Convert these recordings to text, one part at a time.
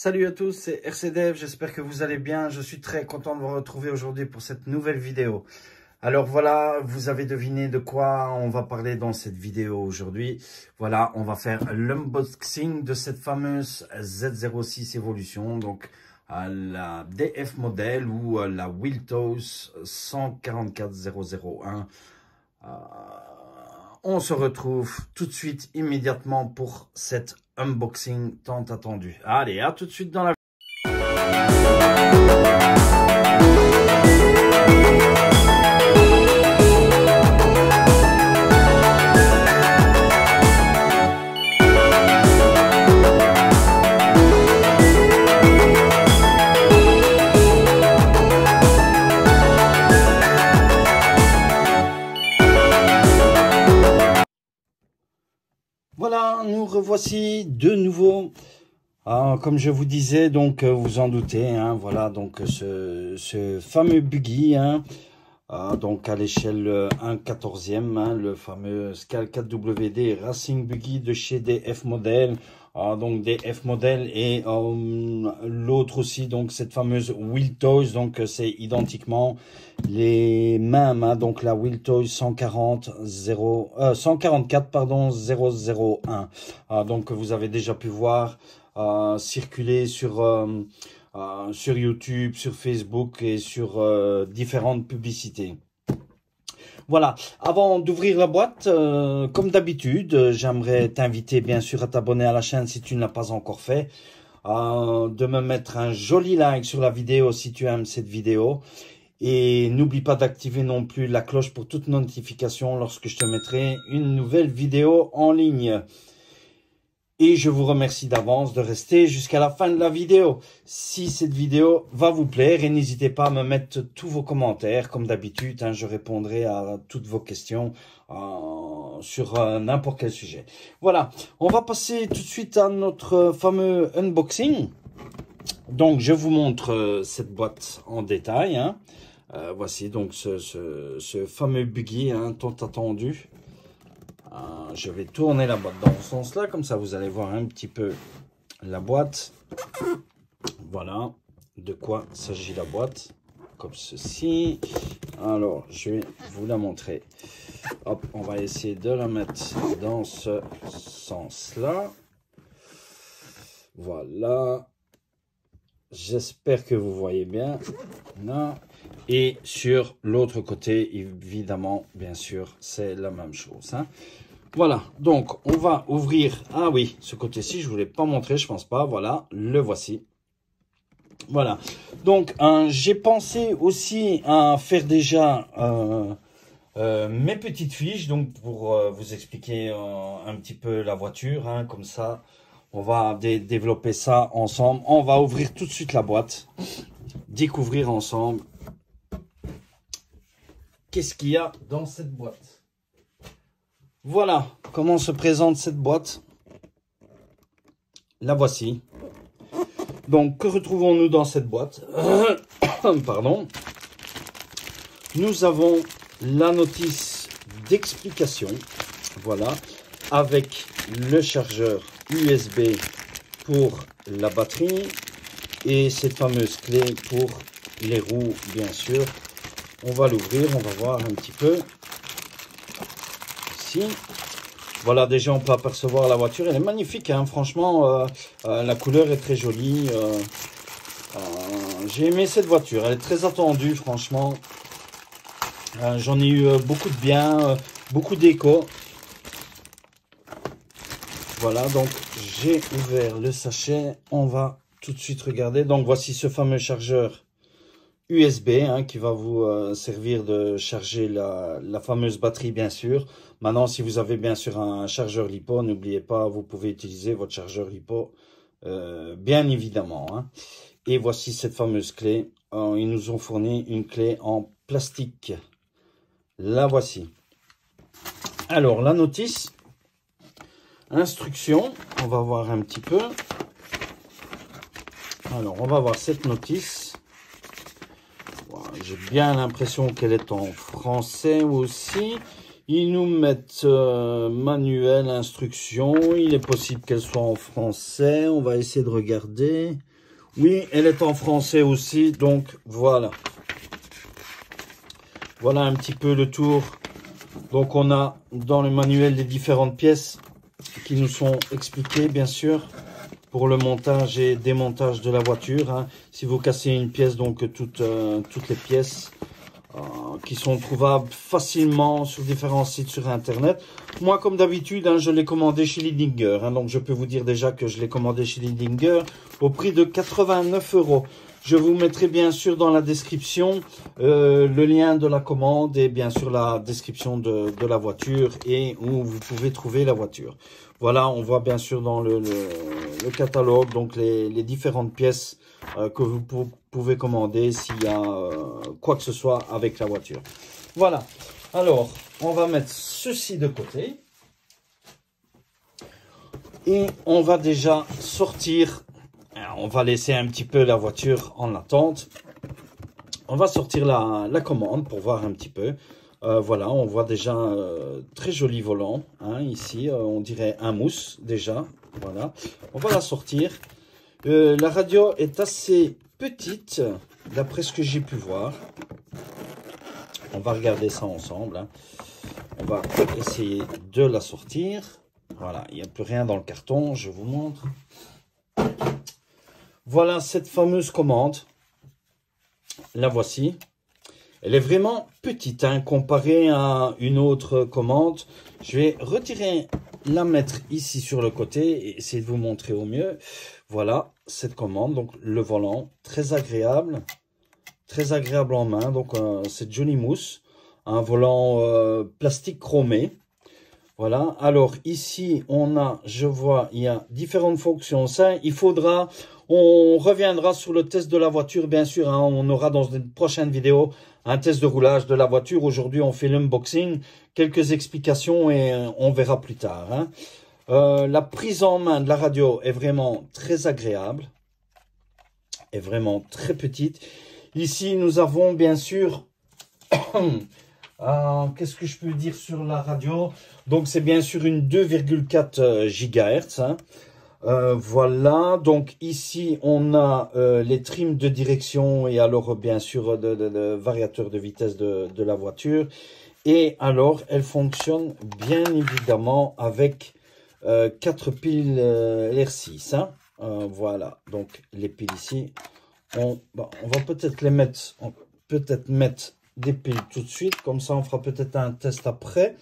Salut à tous, c'est RCDev, j'espère que vous allez bien. Je suis très content de vous retrouver aujourd'hui pour cette nouvelle vidéo. Alors voilà, vous avez deviné de quoi on va parler dans cette vidéo aujourd'hui. Voilà, on va faire l'unboxing de cette fameuse Z06 Evolution, donc la DF modèle ou la Wiltos 144001. On se retrouve tout de suite, immédiatement pour cette unboxing tant attendu. Allez, à tout de suite dans la Voilà, nous revoici de nouveau. Comme je vous disais, donc vous en doutez, hein, voilà donc ce fameux buggy, hein, donc à l'échelle 1/14e, hein, le fameux Scal 4WD Racing Buggy de chez DF Model. Donc DF Model et l'autre aussi, donc cette fameuse Wiltos, donc c'est identiquement les mêmes, hein, donc la Wiltos 144 pardon 001. Donc vous avez déjà pu voir circuler sur YouTube, sur Facebook et sur différentes publicités. Voilà, avant d'ouvrir la boîte, comme d'habitude, j'aimerais t'inviter bien sûr à t'abonner à la chaîne si tu ne l'as pas encore fait, de me mettre un joli like sur la vidéo si tu aimes cette vidéo, et n'oublie pas d'activer non plus la cloche pour toute notification lorsque je te mettrai une nouvelle vidéo en ligne. Et je vous remercie d'avance de rester jusqu'à la fin de la vidéo. Si cette vidéo va vous plaire, et n'hésitez pas à me mettre tous vos commentaires. Comme d'habitude, hein, je répondrai à toutes vos questions sur n'importe quel sujet. Voilà, on va passer tout de suite à notre fameux unboxing. Donc, je vous montre cette boîte en détail. Hein. Voici donc ce fameux buggy, hein, tant attendu. Je vais tourner la boîte dans ce sens-là, comme ça vous allez voir un petit peu la boîte. Voilà de quoi s'agit la boîte, comme ceci. Alors, je vais vous la montrer. Hop, on va essayer de la mettre dans ce sens-là. Voilà. J'espère que vous voyez bien. Là. Et sur l'autre côté, évidemment, bien sûr, c'est la même chose. Hein. Voilà, donc on va ouvrir. Ah oui, ce côté-ci, je ne vous l'ai pas montré, je pense pas. Voilà, le voici. Voilà, donc j'ai pensé aussi à faire déjà mes petites fiches, donc pour vous expliquer un petit peu la voiture, hein, comme ça, on va développer ça ensemble. On va ouvrir tout de suite la boîte, découvrir ensemble qu'est-ce qu'il y a dans cette boîte. Voilà comment se présente cette boîte. La voici. Donc, que retrouvons-nous dans cette boîte? Pardon. Nous avons la notice d'explication. Voilà. Avec le chargeur USB pour la batterie. Et cette fameuse clé pour les roues, bien sûr. On va l'ouvrir, on va voir un petit peu. Ici. Voilà, déjà on peut apercevoir la voiture. Elle est magnifique, hein, franchement. La couleur est très jolie. J'ai aimé cette voiture. Elle est très attendue, franchement. J'en ai eu beaucoup de bien, beaucoup d'écho. Voilà, donc j'ai ouvert le sachet. On va tout de suite regarder. Donc voici ce fameux chargeur USB, hein, qui va vous servir de charger la fameuse batterie, bien sûr. Maintenant, si vous avez bien sûr un chargeur LiPo, n'oubliez pas, vous pouvez utiliser votre chargeur LiPo, bien évidemment. Hein. Et voici cette fameuse clé. Ils nous ont fourni une clé en plastique. La voici. Alors, la notice, instruction, on va voir un petit peu. Alors, on va voir cette notice. J'ai bien l'impression qu'elle est en français aussi. Ils nous mettent manuel, instruction. Il est possible qu'elle soit en français. On va essayer de regarder. Oui, elle est en français aussi, donc voilà. Voilà un petit peu le tour. Donc on a dans le manuel les différentes pièces qui nous sont expliquées, bien sûr, pour le montage et démontage de la voiture. Hein. Si vous cassez une pièce, donc toutes les pièces qui sont trouvables facilement sur différents sites sur Internet. Moi, comme d'habitude, hein, je l'ai commandé chez Lindinger. Hein, donc, je peux vous dire déjà que je l'ai commandé chez Lindinger au prix de 89 €. Je vous mettrai bien sûr dans la description le lien de la commande et bien sûr la description de la voiture et où vous pouvez trouver la voiture. Voilà, on voit bien sûr dans le catalogue donc les différentes pièces que vous pouvez commander s'il y a quoi que ce soit avec la voiture. Voilà, alors on va mettre ceci de côté et on va déjà sortir. On va laisser un petit peu la voiture en attente. On va sortir la commande pour voir un petit peu. Voilà, on voit déjà très joli volant. Hein, ici, on dirait un mousse déjà. Voilà, on va la sortir. La radio est assez petite, d'après ce que j'ai pu voir. On va regarder ça ensemble. Hein. On va essayer de la sortir. Voilà, il n'y a plus rien dans le carton, je vous montre. Voilà cette fameuse commande. La voici. Elle est vraiment petite hein, comparée à une autre commande. Je vais retirer, la mettre ici sur le côté et essayer de vous montrer au mieux. Voilà cette commande. Donc le volant, très agréable en main. Donc c'est Johnny Mousse, un volant plastique chromé. Voilà, alors ici on a, je vois, il y a différentes fonctions. Ça, il faudra, on reviendra sur le test de la voiture, bien sûr. Hein, on aura dans une prochaine vidéo un test de roulage de la voiture. Aujourd'hui, on fait l'unboxing, quelques explications et on verra plus tard. Hein. La prise en main de la radio est vraiment très agréable, est vraiment très petite. Ici, nous avons bien sûr... qu'est-ce que je peux dire sur la radio? Donc, c'est bien sûr une 2,4 GHz. Hein. Voilà. Donc, ici, on a les trims de direction et alors, bien sûr, de variateur de vitesse de la voiture. Et alors, elle fonctionne bien évidemment avec 4 piles LR6. Hein. Voilà. Donc, les piles ici, on va peut-être les mettre, des piles tout de suite, comme ça on fera peut-être un test après.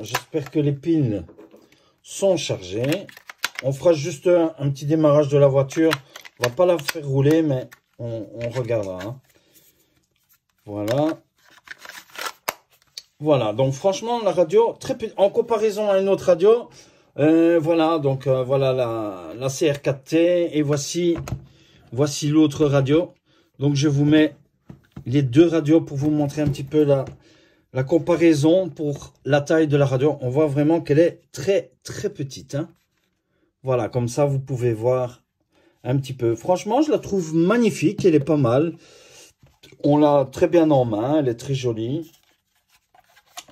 J'espère que les piles sont chargées. On fera juste un petit démarrage de la voiture. On va pas la faire rouler, mais on regardera. Hein. Voilà. Voilà, donc franchement la radio, très en comparaison à une autre radio, voilà, donc voilà la CR4T et voici l'autre radio. Donc je vous mets les deux radios pour vous montrer un petit peu la comparaison pour la taille de la radio. On voit vraiment qu'elle est très très petite. Hein. Voilà, comme ça vous pouvez voir un petit peu. Franchement, je la trouve magnifique, elle est pas mal. On l'a très bien en main, elle est très jolie.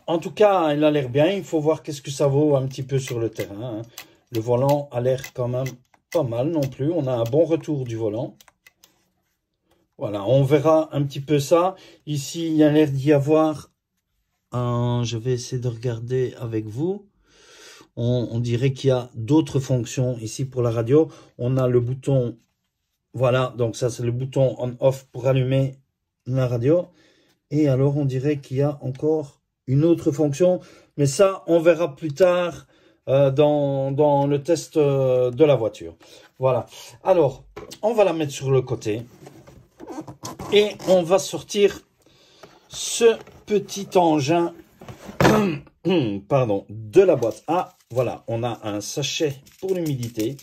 En tout cas, elle a l'air bien. Il faut voir qu'est-ce que ça vaut un petit peu sur le terrain. Hein. Le volant a l'air quand même pas mal non plus. On a un bon retour du volant. Voilà, on verra un petit peu ça. Ici, il y a l'air d'y avoir je vais essayer de regarder avec vous. On dirait qu'il y a d'autres fonctions ici pour la radio. On a le bouton, voilà, donc ça c'est le bouton on-off pour allumer la radio. Et alors, on dirait qu'il y a encore une autre fonction. Mais ça, on verra plus tard dans le test de la voiture. Voilà. Alors, on va la mettre sur le côté. Et on va sortir ce petit engin pardon, de la boîte. Ah, voilà, on a un sachet pour l'humidité.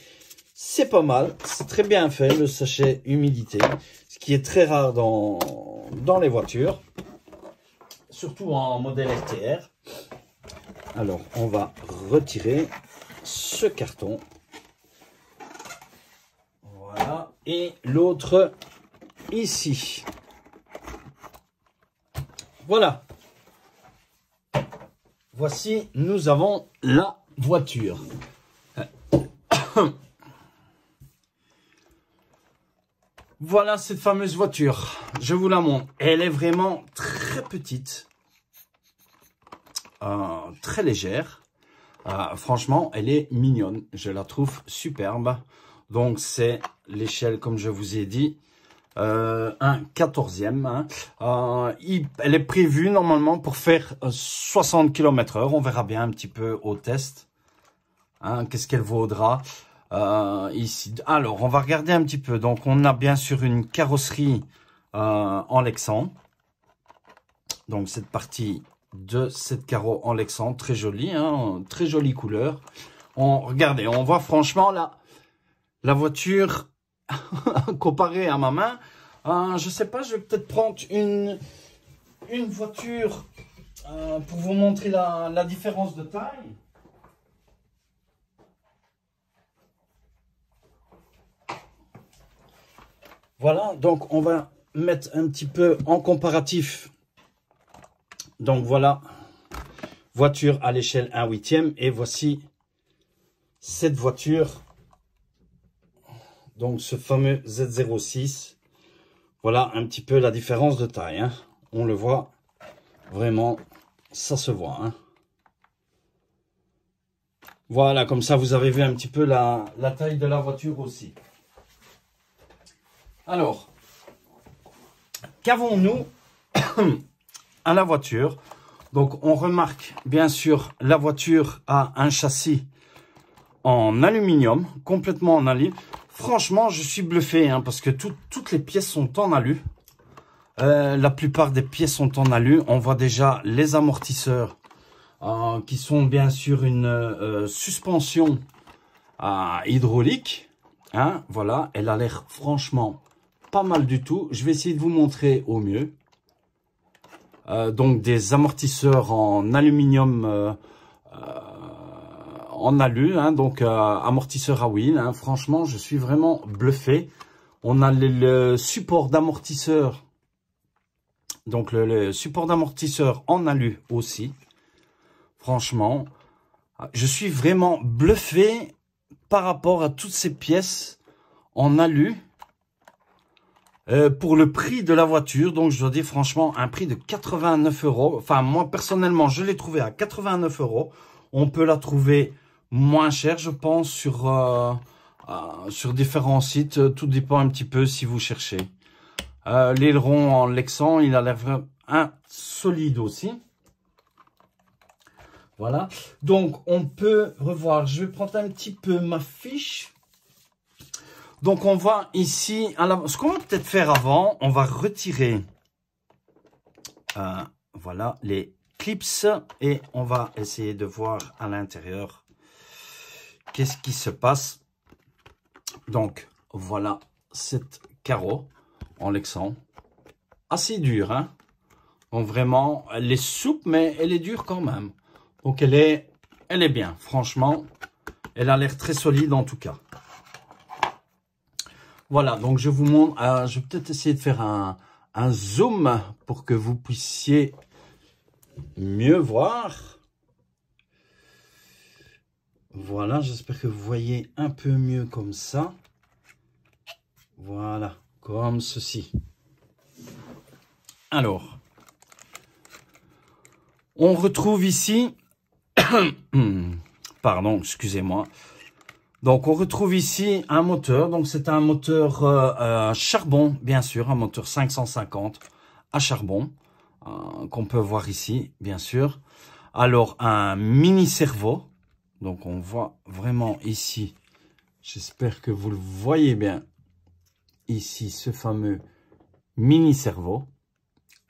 C'est pas mal, c'est très bien fait, le sachet humidité. Ce qui est très rare dans les voitures. Surtout en modèle RTR. Alors, on va retirer ce carton. Voilà. Et l'autre ici. Voilà. Voici, nous avons la voiture. Voilà cette fameuse voiture. Je vous la montre. Elle est vraiment très petite. Très légère. Franchement, elle est mignonne. Je la trouve superbe. Donc, c'est l'échelle, comme je vous ai dit, un 14e. Hein. Elle est prévue normalement pour faire 60 km/h. On verra bien un petit peu au test. Hein, qu'est-ce qu'elle vaudra ici. Alors, on va regarder un petit peu. Donc, on a bien sûr une carrosserie en Lexan. Donc, cette partie de cette carreau en Lexan, très jolie, hein, très jolie couleur. Regardez, on voit franchement la voiture comparée à ma main. Je sais pas, je vais peut-être prendre une voiture pour vous montrer la différence de taille. Voilà, donc on va mettre un petit peu en comparatif. Donc voilà, voiture à l'échelle 1/8 et voici cette voiture. Donc ce fameux Z06. Voilà un petit peu la différence de taille. Hein. On le voit vraiment, ça se voit. Hein. Voilà, comme ça vous avez vu un petit peu la taille de la voiture aussi. Alors, qu'avons-nous à la voiture? Donc, on remarque bien sûr la voiture a un châssis en aluminium, complètement en alu. Franchement, je suis bluffé hein, parce que toutes les pièces sont en alu. La plupart des pièces sont en alu. On voit déjà les amortisseurs qui sont bien sûr une suspension hydraulique. Hein, voilà, elle a l'air franchement pas mal du tout. Je vais essayer de vous montrer au mieux. Donc des amortisseurs en aluminium en alu, hein, donc amortisseur à wheel. Hein, franchement, je suis vraiment bluffé. On a le support d'amortisseur, donc le support d'amortisseur en alu aussi. Franchement, je suis vraiment bluffé par rapport à toutes ces pièces en alu. Pour le prix de la voiture, donc je dois dire franchement un prix de 89 €. Enfin, moi personnellement, je l'ai trouvé à 89 €. On peut la trouver moins chère, je pense, sur différents sites. Tout dépend un petit peu si vous cherchez. L'aileron en Lexan, il a l'air vraiment solide aussi. Voilà. Donc, on peut revoir. Je vais prendre un petit peu ma fiche. Donc, on voit ici, ce qu'on va peut-être faire avant, on va retirer voilà, les clips et on va essayer de voir à l'intérieur qu'est-ce qui se passe. Donc, voilà cette carreau en Lexan, assez dure, hein. Donc, vraiment, elle est souple, mais elle est dure quand même. Donc, elle est bien, franchement, elle a l'air très solide en tout cas. Voilà, donc je vous montre, je vais peut-être essayer de faire un zoom pour que vous puissiez mieux voir. Voilà, j'espère que vous voyez un peu mieux comme ça. Voilà, comme ceci. Alors, on retrouve ici, pardon, excusez-moi. Donc, on retrouve ici un moteur. Donc, c'est un moteur charbon, bien sûr, un moteur 550 à charbon qu'on peut voir ici, bien sûr. Alors, un mini servo. Donc, on voit vraiment ici, j'espère que vous le voyez bien, ici, ce fameux mini servo.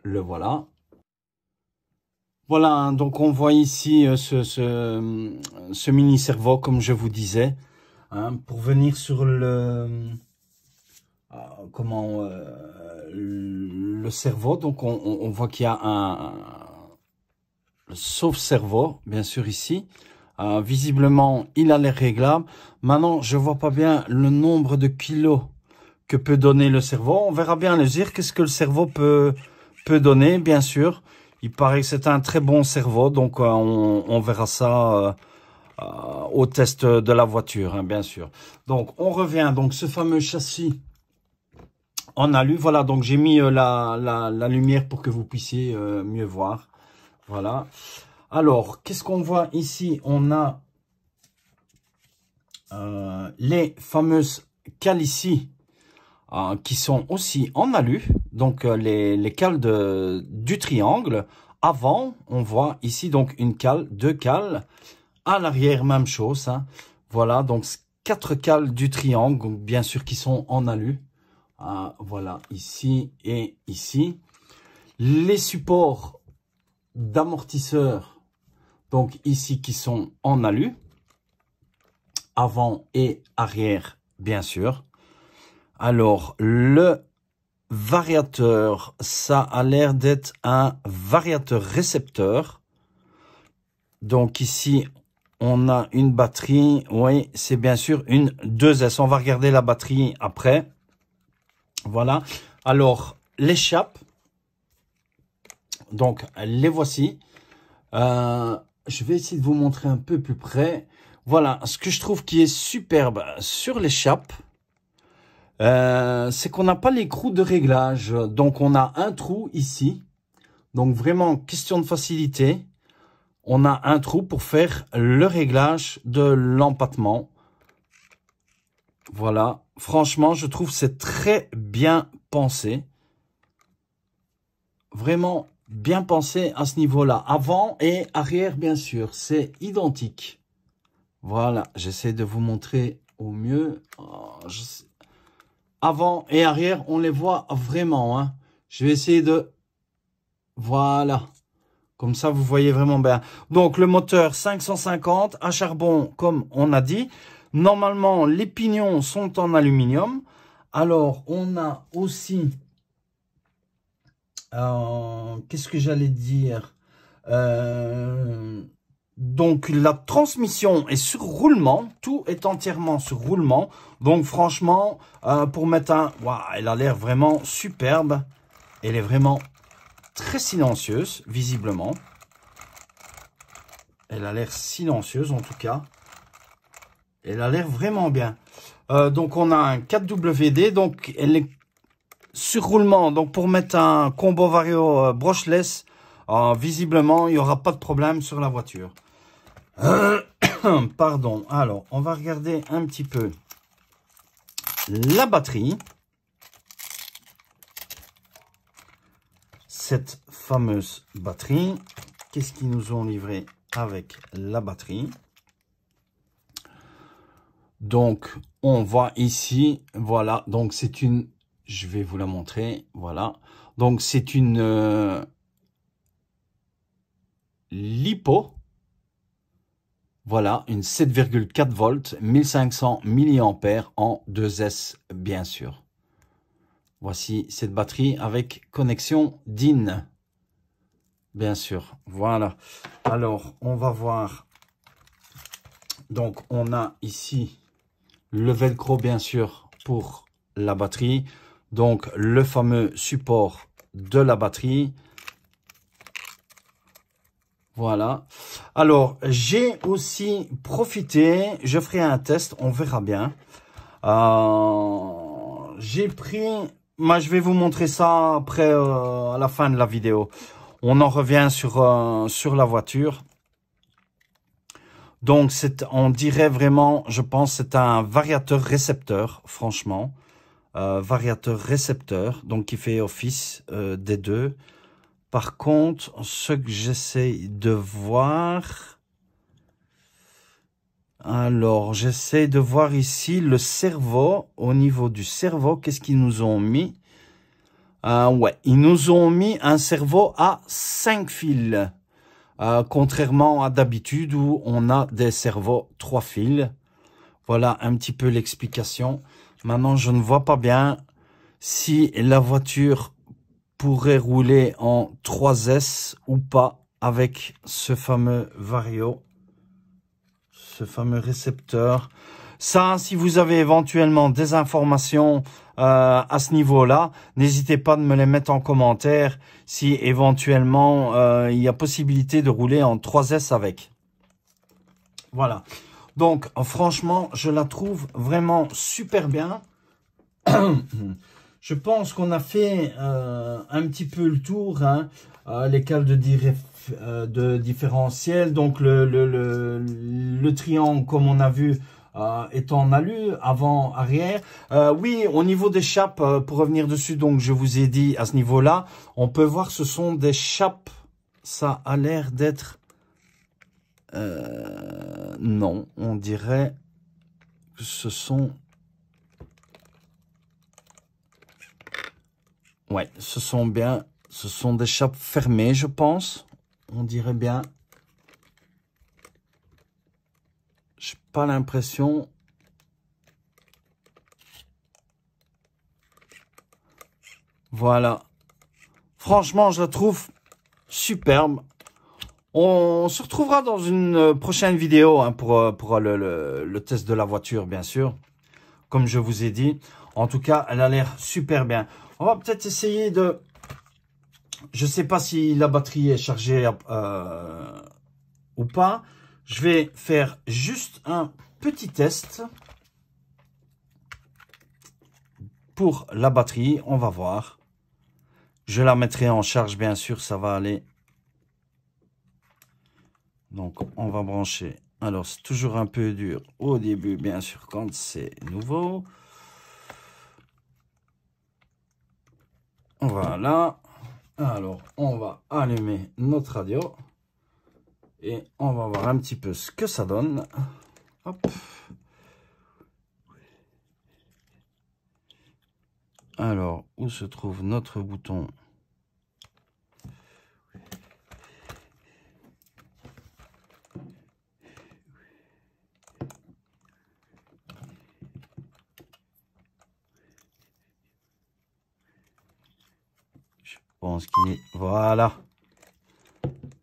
Le voilà. Voilà, donc on voit ici ce mini servo, comme je vous disais. Hein, pour venir sur le cerveau, donc on voit qu'il y a le sauve-cerveau, bien sûr ici. Visiblement, il a l'air réglable. Maintenant, je vois pas bien le nombre de kilos que peut donner le cerveau. On verra bien le dire qu'est-ce que le cerveau peut donner, bien sûr. Il paraît que c'est un très bon cerveau, donc on verra ça au test de la voiture, hein, bien sûr. Donc, on revient. Donc, ce fameux châssis en alu. Voilà, donc j'ai mis la lumière pour que vous puissiez mieux voir. Voilà. Alors, qu'est-ce qu'on voit ici? On a les fameuses cales ici qui sont aussi en alu. Donc, les cales du triangle. Avant, on voit ici donc une cale, deux cales. À l'arrière, même chose. Hein. Voilà, donc 4 cales du triangle, donc bien sûr qui sont en alu. Voilà, ici et ici. Les supports d'amortisseurs, donc ici qui sont en alu. Avant et arrière, bien sûr. Alors, le variateur, ça a l'air d'être un variateur récepteur. Donc ici, on a une batterie. Oui, c'est bien sûr une 2S. On va regarder la batterie après. Voilà. Alors, l'échappe. Donc, les voici. Je vais essayer de vous montrer un peu plus près. Voilà, ce que je trouve qui est superbe sur l'échappe, c'est qu'on n'a pas l'écrou de réglage. Donc, on a un trou ici. Donc, vraiment, question de facilité. On a un trou pour faire le réglage de l'empattement. Voilà. Franchement, je trouve que c'est très bien pensé. Vraiment bien pensé à ce niveau-là. Avant et arrière, bien sûr. C'est identique. Voilà. J'essaie de vous montrer au mieux. Avant et arrière, on les voit vraiment. Hein. Je vais essayer de... Voilà. Comme ça, vous voyez vraiment bien. Donc, le moteur 550 à charbon, comme on a dit. Normalement, les pignons sont en aluminium. Alors, on a aussi... qu'est-ce que j'allais dire? Donc, la transmission est sur roulement. Tout est entièrement sur roulement. Donc, franchement, pour mettre un... Wow, elle a l'air vraiment superbe. Elle est vraiment très silencieuse, visiblement. Elle a l'air silencieuse, en tout cas. Elle a l'air vraiment bien. Donc, on a un 4WD. Donc, elle est sur roulement. Donc, pour mettre un combo vario brushless, visiblement, il n'y aura pas de problème sur la voiture. Pardon. Alors, on va regarder un petit peu la batterie. Cette fameuse batterie. Qu'est-ce qu'ils nous ont livré avec la batterie? Donc, on voit ici, voilà. Donc, c'est une... Je vais vous la montrer. Voilà. Donc, c'est une LiPo. Voilà, une 7,4 volts, 1500 mAh en 2S, bien sûr. Voici cette batterie avec connexion DIN. Bien sûr, voilà. Alors, on va voir. Donc, on a ici le velcro, bien sûr, pour la batterie. Donc, le fameux support de la batterie. Voilà. Alors, j'ai aussi profité, je ferai un test, on verra bien. J'ai pris, moi je vais vous montrer ça après à la fin de la vidéo. On en revient sur la voiture. Donc, on dirait vraiment, je pense, c'est un variateur récepteur, franchement. Variateur récepteur, donc qui fait office des deux. Par contre, ce que j'essaie de voir... Alors, j'essaie de voir ici le cerveau. Au niveau du cerveau, qu'est-ce qu'ils nous ont mis? Ouais, ils nous ont mis un cerveau à 5 fils. Contrairement à d'habitude où on a des cerveaux 3 fils. Voilà un petit peu l'explication. Maintenant, je ne vois pas bien si la voiture pourrait rouler en 3S ou pas avec ce fameux vario, ce fameux récepteur. Ça, si vous avez éventuellement des informations à ce niveau-là, n'hésitez pas de me les mettre en commentaire si éventuellement il y a possibilité de rouler en 3S avec. Voilà. Donc, franchement, je la trouve vraiment super bien. je pense qu'on a fait un petit peu le tour, hein, les cales de différentiel. Donc le triangle, comme on a vu, est en alu, avant, arrière. Oui, au niveau des chapes, pour revenir dessus, donc je vous ai dit à ce niveau-là, on peut voir ce sont des chapes. Ça a l'air d'être... non, on dirait que ce sont... Ouais, ce sont des chapes fermées, je pense. On dirait bien. J'ai pas l'impression. Voilà. Franchement, je la trouve superbe. On se retrouvera dans une prochaine vidéo, hein, pour le test de la voiture, bien sûr. Comme je vous ai dit. En tout cas, elle a l'air super bien. On va peut-être essayer de... Je ne sais pas si la batterie est chargée ou pas. Je vais faire juste un petit test pour la batterie. On va voir. Je la mettrai en charge, bien sûr, ça va aller. Donc, on va brancher. Alors, c'est toujours un peu dur au début, bien sûr, quand c'est nouveau. Voilà. Alors, on va allumer notre radio. Et on va voir un petit peu ce que ça donne. Hop. Alors, où se trouve notre bouton? Je pense qu'il est... Voilà.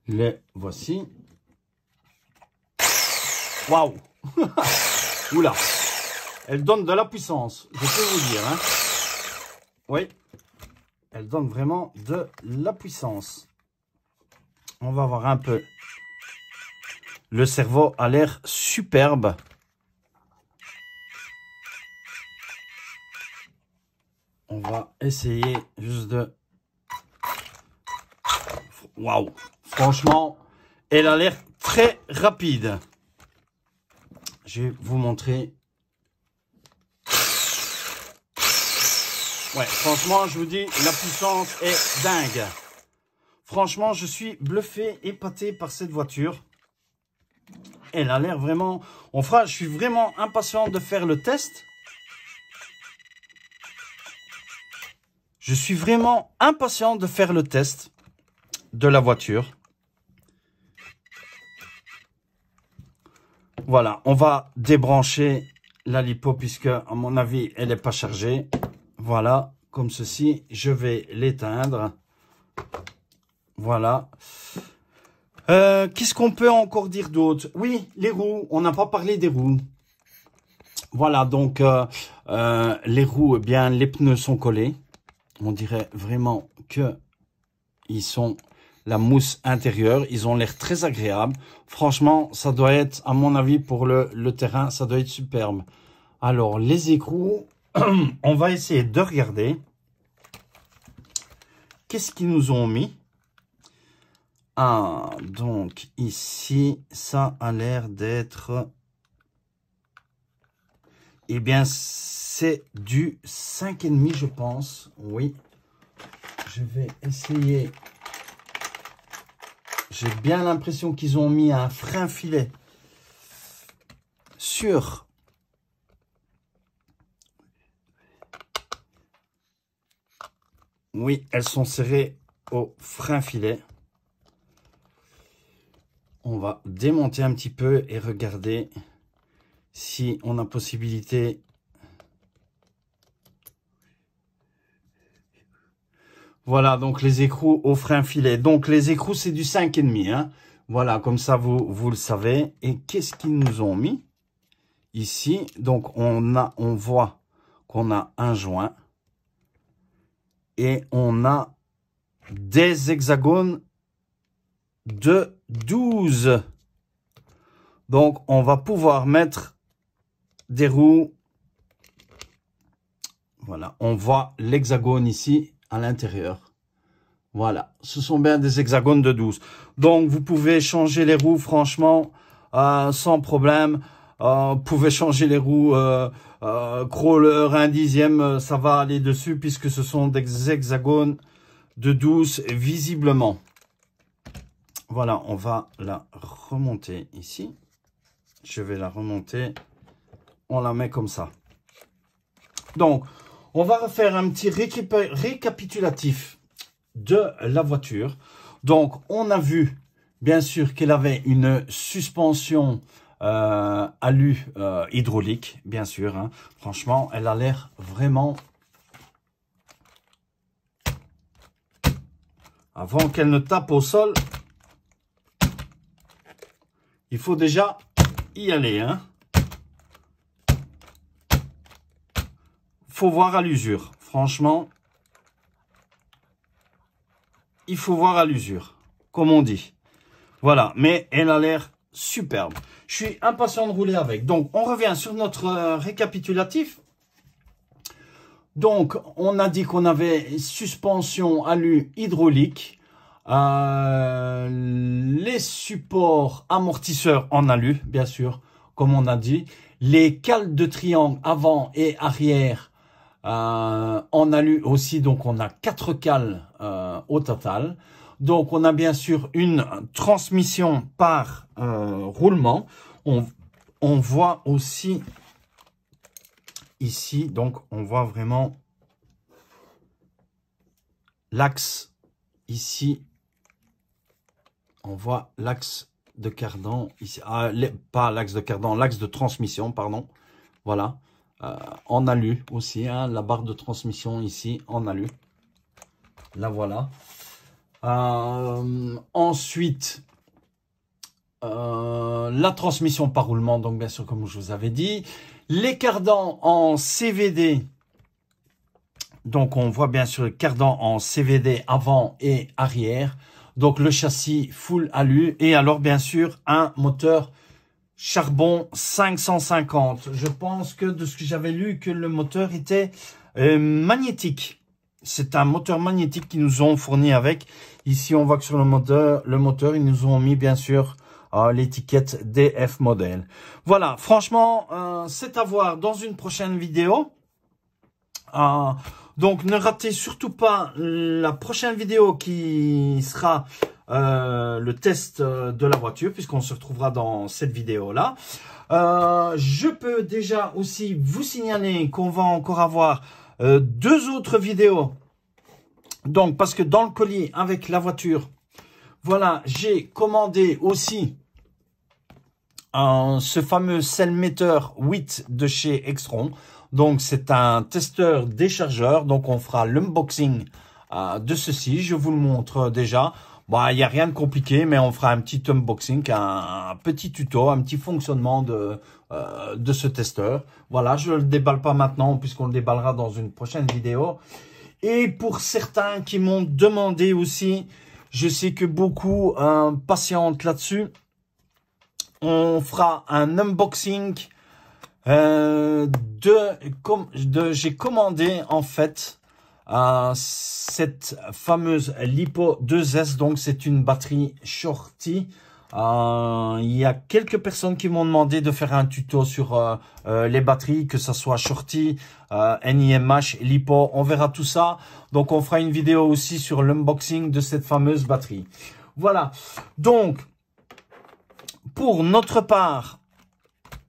Les voici. Waouh. Oula. Elle donne de la puissance, je peux vous dire, hein. Oui. Elle donne vraiment de la puissance. On va voir un peu. Le cerveau a l'air superbe. On va essayer juste de... Waouh. Franchement, elle a l'air très rapide. Je vais vous montrer. Ouais, franchement, je vous dis, la puissance est dingue. Franchement, je suis bluffé, épaté par cette voiture. Elle a l'air vraiment... je suis vraiment impatient de faire le test. Je suis vraiment impatient de faire le test de la voiture. Voilà, on va débrancher la lipo puisque, à mon avis, elle n'est pas chargée. Voilà, comme ceci, je vais l'éteindre. Voilà. Qu'est-ce qu'on peut encore dire d'autre? Oui, les roues, on n'a pas parlé des roues. Voilà, donc les roues, eh bien, les pneus sont collés. On dirait vraiment que ils sont la mousse intérieure. Ils ont l'air très agréables. Franchement, ça doit être, à mon avis, pour le terrain, ça doit être superbe. Alors, les écrous, on va essayer de regarder. Qu'est-ce qu'ils nous ont mis? Ah, donc ici, ça a l'air d'être... Eh bien, c'est du 5,5, je pense. Oui. Je vais essayer. J'ai bien l'impression qu'ils ont mis un frein filet sur... Oui, elles sont serrées au frein filet. On va démonter un petit peu et regarder si on a possibilité. Voilà, donc les écrous au frein filet. Donc les écrous, c'est du 5,5. Hein. Voilà, comme ça, vous le savez. Et qu'est-ce qu'ils nous ont mis ici? Donc on voit qu'on a un joint. Et on a des hexagones de 12. Donc, on va pouvoir mettre des roues. Voilà, on voit l'hexagone ici à l'intérieur. Voilà, ce sont bien des hexagones de 12. Donc, vous pouvez changer les roues, franchement, sans problème. Vous pouvez changer les roues crawler 1/10, ça va aller dessus, puisque ce sont des hexagones de 12, visiblement. Voilà, on va la remonter ici. Je vais la remonter. On la met comme ça. Donc, on va refaire un petit récapitulatif de la voiture. Donc, on a vu, bien sûr, qu'elle avait une suspension alu hydraulique, bien sûr. Hein. Franchement, elle a l'air vraiment... Avant qu'elle ne tape au sol, il faut déjà y aller. Hein. Faut voir à l'usure. Franchement, il faut voir à l'usure, comme on dit. Voilà, mais elle a l'air superbe. Je suis impatient de rouler avec. Donc, on revient sur notre récapitulatif. Donc, on a dit qu'on avait suspension alu hydraulique, les supports amortisseurs en alu, bien sûr, comme on a dit, les cales de triangle avant et arrière en alu aussi, donc on a 4 cales au total. Donc, on a bien sûr une transmission par roulement. On voit aussi... Ici, donc, on voit vraiment l'axe ici. On voit l'axe de cardan ici. Pas l'axe de cardan, l'axe de transmission, pardon. Voilà. En alu aussi, hein, la barre de transmission ici en alu. La voilà. Ensuite, la transmission par roulement, donc bien sûr, comme je vous avais dit. Les cardans en CVD, donc on voit bien sûr le cardan en CVD avant et arrière. Donc le châssis full alu et alors bien sûr un moteur charbon 550. Je pense que de ce que j'avais lu que le moteur était magnétique. C'est un moteur magnétique qu'ils nous ont fourni avec. Ici on voit que sur le moteur ils nous ont mis bien sûr l'étiquette DF modèle. Voilà, franchement, c'est à voir dans une prochaine vidéo. Donc, ne ratez surtout pas la prochaine vidéo qui sera le test de la voiture, puisqu'on se retrouvera dans cette vidéo-là. Je peux déjà aussi vous signaler qu'on va encore avoir 2 autres vidéos. Donc, parce que dans le colis avec la voiture, voilà, j'ai commandé aussi ce fameux Cellmeter 8 de chez Extron. Donc, c'est un testeur déchargeur. Donc, on fera l'unboxing de ceci. Je vous le montre déjà. Bon, il n'y a rien de compliqué, mais on fera un petit unboxing, un petit tuto, un petit fonctionnement de ce testeur. Voilà, je ne le déballe pas maintenant puisqu'on le déballera dans une prochaine vidéo. Et pour certains qui m'ont demandé aussi, je sais que beaucoup patientent là-dessus. On fera un unboxing j'ai commandé en fait cette fameuse Lipo 2S. Donc c'est une batterie Shorty. Il y a quelques personnes qui m'ont demandé de faire un tuto sur les batteries, que ce soit Shorty, NIMH, Lipo. On verra tout ça. Donc on fera une vidéo aussi sur l'unboxing de cette fameuse batterie. Voilà. Donc, pour notre part,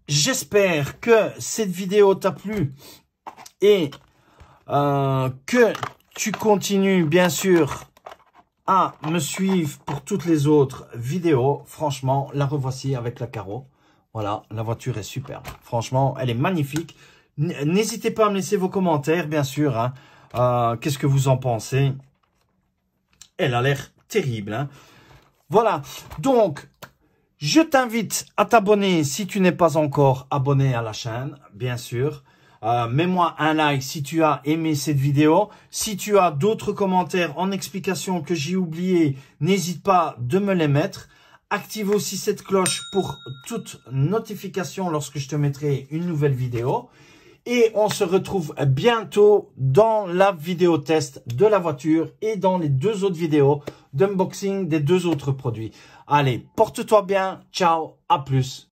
j'espère que cette vidéo t'a plu et que tu continues bien sûr à me suivre pour toutes les autres vidéos. Franchement, la revoici avec la carreau. Voilà, la voiture est superbe. Franchement, elle est magnifique. N'hésitez pas à me laisser vos commentaires, bien sûr. Hein. Qu'est-ce que vous en pensez? Elle a l'air terrible. Hein. Voilà, donc... je t'invite à t'abonner si tu n'es pas encore abonné à la chaîne, bien sûr. Mets-moi un like si tu as aimé cette vidéo. Si tu as d'autres commentaires en explication que j'ai oublié, n'hésite pas de me les mettre. Active aussi cette cloche pour toute notification lorsque je te mettrai une nouvelle vidéo. Et on se retrouve bientôt dans la vidéo test de la voiture et dans les 2 autres vidéos d'unboxing des 2 autres produits. Allez, porte-toi bien. Ciao, à plus.